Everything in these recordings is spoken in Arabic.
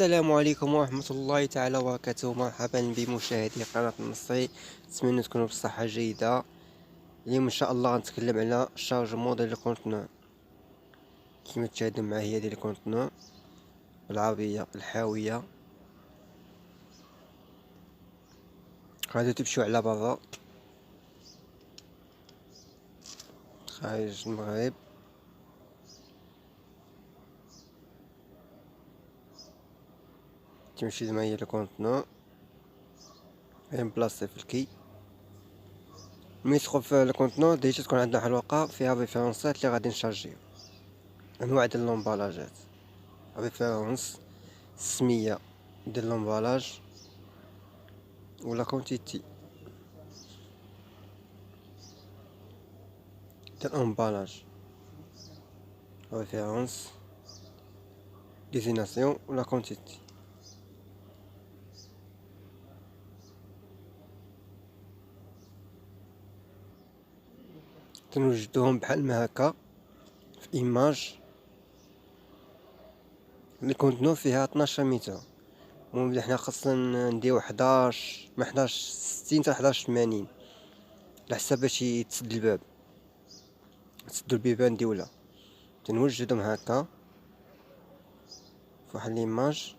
السلام عليكم ورحمة الله تعالى وبركاته. مرحبا بمشاهدي قناة النصري، نتمنى تكونوا بصحة جيدة. اليوم ان شاء الله غنتكلم على الشارجمون ديال الكونتنور. كما تشاهدوا معايا هي ديال الكونتنور العربية الحاوية. غادي تمشيو على برا خارج المغرب، تمشي معايا الكونتنور غير بلاصتي في الكي. ملي تدخل في الكونتنور ديجا تكون عندنا واحد الورقة فيها ريفيرونسات اللي غادي نشارجيو، انواع ديال لومبالاجات، ريفيرونس، السمية ديال لومبالاج ولا كونتيتي ديال امبالاج، ريفيرونس، ديزيناسيون ولا كونتيتي. تنوجدوهم بحال ما هكا في ايماج اللي كونتنور فيها 12 متر. المهم حنا خاصنا نديرو 11 من 1160 حتى 1180 على حساب باش يتسد الباب، تسدو البيبان ديولا. تنوجدهم هكا فواحد ليماج.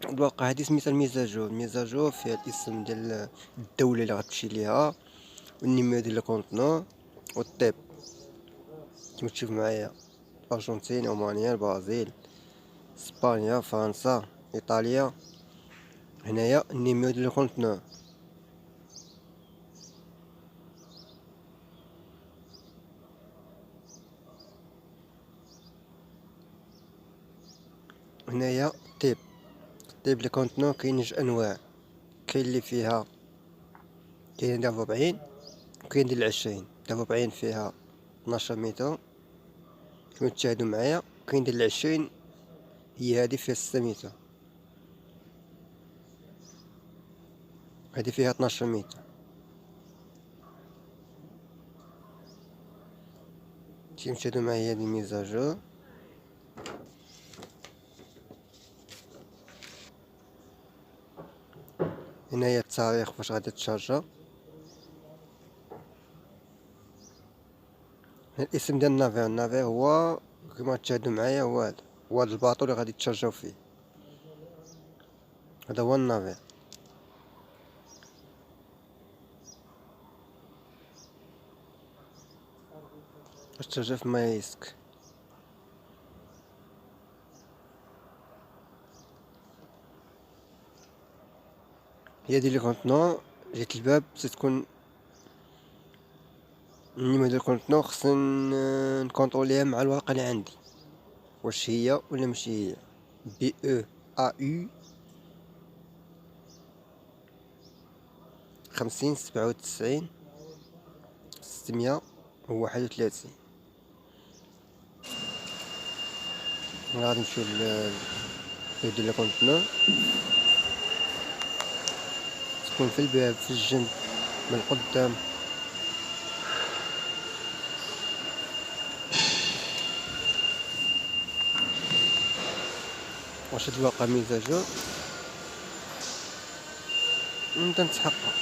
الواقع هادي سميتها الميزاجور فيها الاسم ديال الدولة اللي غتمشي ليها والنيميرو ديال الكونتنور والطيب. كيما تشوف معايا الارجنتين، رومانيا، البرازيل، اسبانيا، فرنسا، ايطاليا. هنايا النيميرو ديال الكونتنور. هنايا طيب الكونتنور كاين جوج انواع، كاين اللي فيها كاين ديال 40 وكاين ديال 20. ديال 40 فيها 12 متر كما تشاهدوا معايا، كاين ديال 20 هي هذه فيها 6 متر، هذه فيها 12 متر. كيما تشاهدوا معايا هذه الميزاجور. هنايا التاريخ فاش غادي تشارجا، الاسم ديال النافير هو كما تشاهدوا معايا هو هذا الباطو اللي غادي تشارجاو فيه، هذا هو النافير. باش تشارجا في مايسك. هي ديال الكونتنور جهة الباب تتكون النيميرو ديال الكونتنور، خصنا نكونطروليها مع الورقة اللي عندي واش هي ولا ماشي هي. بي او ا يو 50 97 631. غادي نمشيو للباب ديال الكونتنور، تكون في الباب في الجنب من القدام. واش هاد الواقع مزاجو نبدا نتحقق.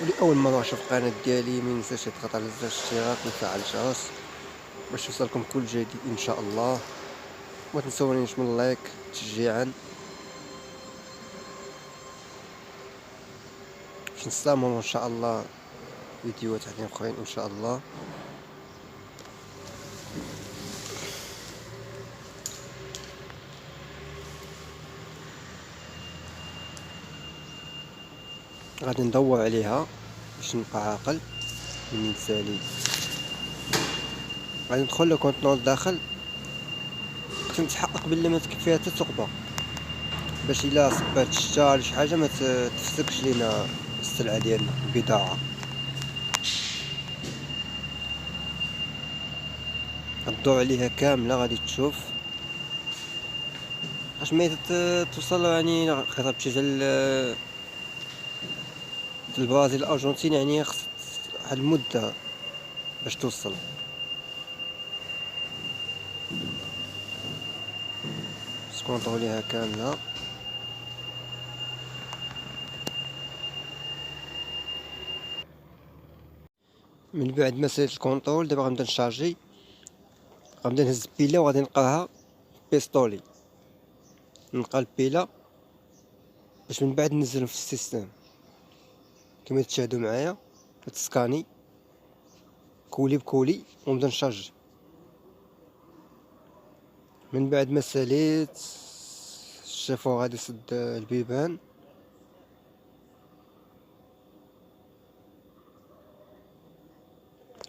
ولأول مرة شوف القناة ديالي مينساش يضغط على زر الاشتراك ويفعل الجرس باش يوصلكم كل جديد ان شاء الله. ما تنسونيش من اللايك تشجيعا باش نستمروا ان شاء الله فيديوهات اخرين ان شاء الله. غادي ندور عليها باش نبقى عاقل مني نسالي. غادي ندخل لكونتنور داخل، كنت نتحقق بلي ما تكفيها حتى ثقبه باش الا صبات الشتا ولا شي حاجه ما تفسكش لينا السلعه ديالنا البضاعه. الضوء عليها كامله غادي تشوف باش ما توصل يعني غتبقى تمشي حتى البرازيل الارجنتين، يعني خص واحد المدة باش توصل. سكونطروليها كاملة. من بعد ما ساليت الكونطرول دابا غنبدا نشارجي، غنبدا نهز البيلا وغادي نلقاها بيستولي، نلقى البيلا باش من بعد ننزلهم في السيستم كما تشاهدوا معايا. تسكاني كولي بكولي ونبدا نشارجي. من بعد ما ساليت الشافور غادي يسد البيبان،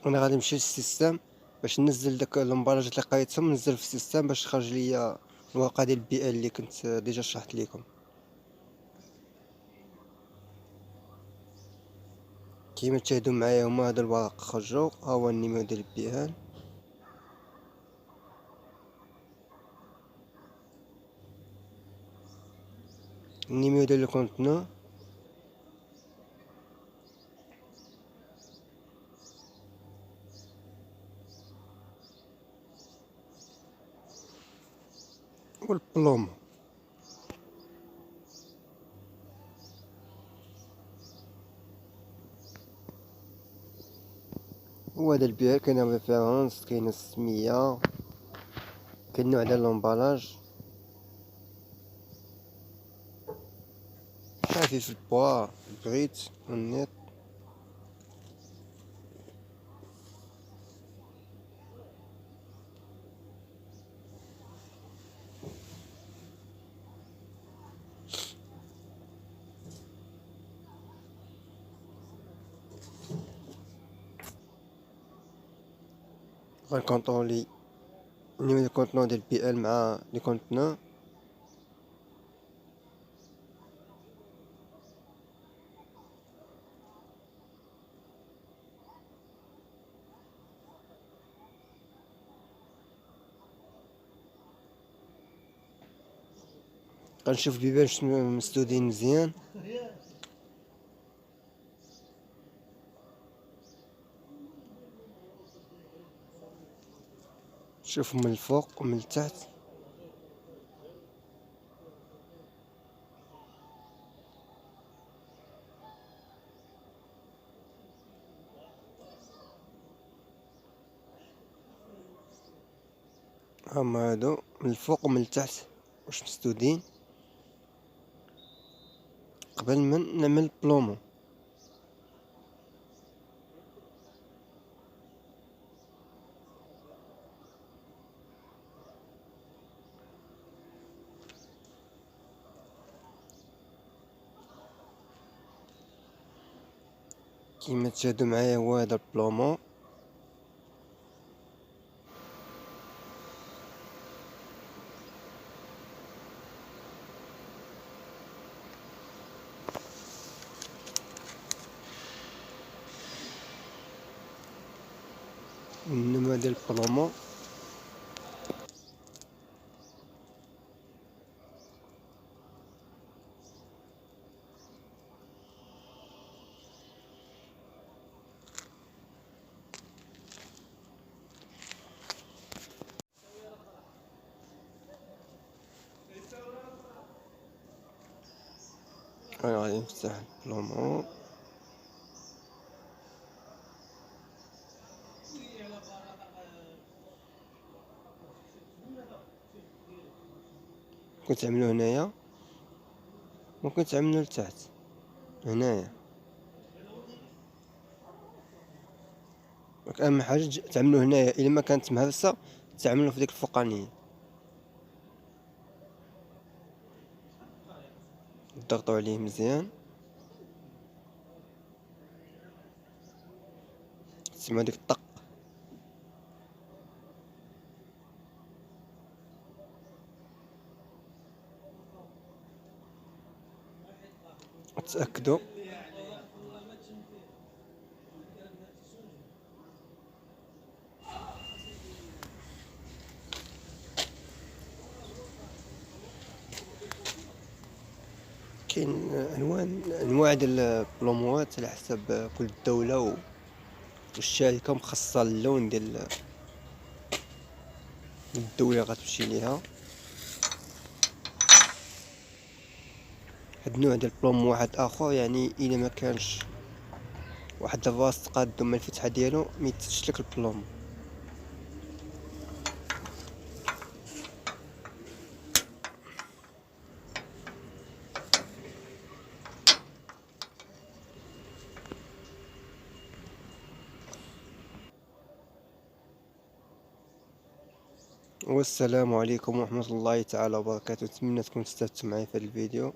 انا غادي نمشي للسيستم باش ننزل داك الامبالاجات اللي لقيتهم، ننزل في السيستم باش تخرج ليا الورقه ديال البيئه اللي كنت ديجا شرحت لكم. كيما تشاهدوا معايا هما هاد الورق خرجوا، ها هو النيميرو ديال البيئان. النيميرو ديال الكونتنو، والبلوم. وهذا البيئة كاين ريفيرونس، كاين السمية، كاين النوع ديال الامبالاج، خفيف البوا، البريت والنيت. غنكونطرولي النيميرو ديال الكونتنو ديال البي ال مع لي كونتنو. غنشوف البيبان مسدودين مزيان. شوف من الفوق ومن التحت. هما هادو من الفوق ومن التحت واش مسدودين قبل ما نعمل بلومو. كيما تشاهدوا معايا هو هذا البلومو. النمى ديال البلومو. انا غادي نفتح البلومو. ممكن تعملو هنايا، ممكن تعملو لتحت هنايا. اهم حاجه تعملو هنايا، الا ما كانت مهرسه تعملو في ديك الفوقانيه. ضغطوا عليه مزيان، تسمع ديك الطق. تاكدوا كاين انواع ديال البلوموات على حسب كل دولة والشركة مخصصة اللون ديال الدولة اللي غتمشي ليها. هاد النوع ديال البلوم واحد اخر يعني الا ما كانش واحد الراس تقادو من الفتحة ديالو ميتفتحش لك البلوم. والسلام عليكم ورحمة الله تعالى وبركاته. نتمنى تكونوا استفدتوا معايا في هذا الفيديو.